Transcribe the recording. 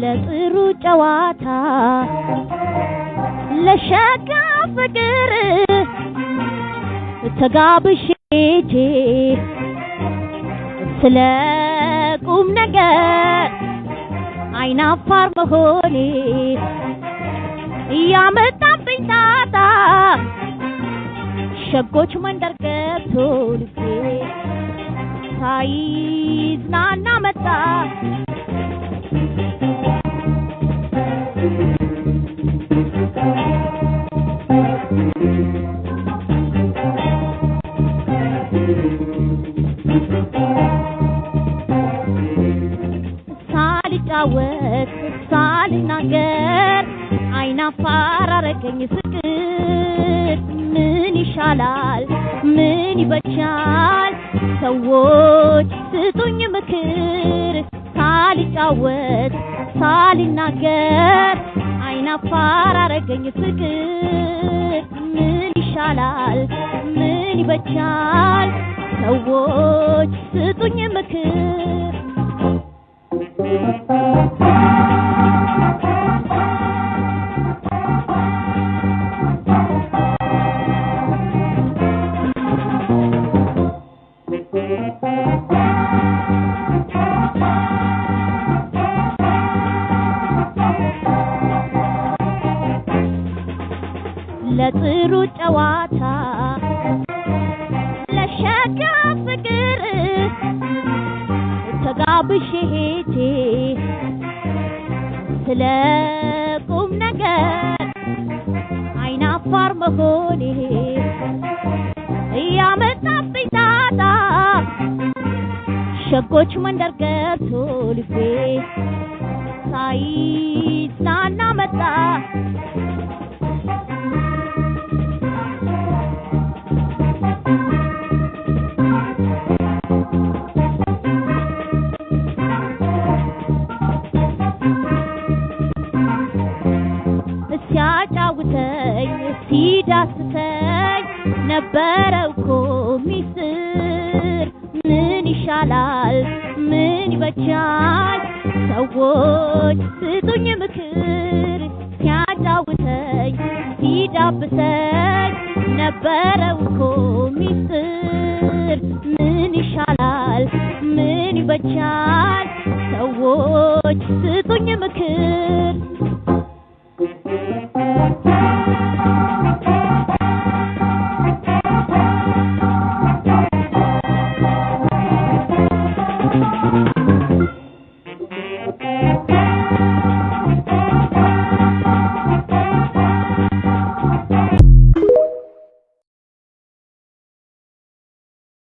ለጥሩ ጨዋታ ለሸጋ ፍቅር ተጋብሼ ስለ ቁም ነገር አይናፋር መሆኔ ያመጣብኝ ጣጣ ሸጎች መንደር ገብቶ ልቤ ሳይዝናና መጣ ሳልጫወት ሳልናገር አይናፋር አረገኝ ፍቅር ምን ይሻላል ምን ይበጃል ሰዎች ስጡኝ ምክር ሳልጫወት ሳልናገር አይናፋር አረገኝ ፍቅር ምን ይሻላል ምን ይበጃል ሰዎች ስጡኝ ምክር ለጥሩ ጨዋታ ለሸጋ ፍቅር ተጋብሼ ሄጄ ስለ ቁም ነገር አይናፋር መሆኔ ያመጣብኝ ጣጣ ሸጎች መንደር ገብቶ ልቤ ሳይዝናና መጣ ሲያጫውተኝ ሲዳስተኝ ነበረው እኮ ሚስጥር ምን ይሻላል ምን ይበጃል ሰዎች ስጡኝ ምክር ሲያጫውተኝ ሲዳብሰኝ ነበረው እኮ ሚስጥር ምን ይሻላል ምን ይበጃል ሰዎች ስጡኝ ምክር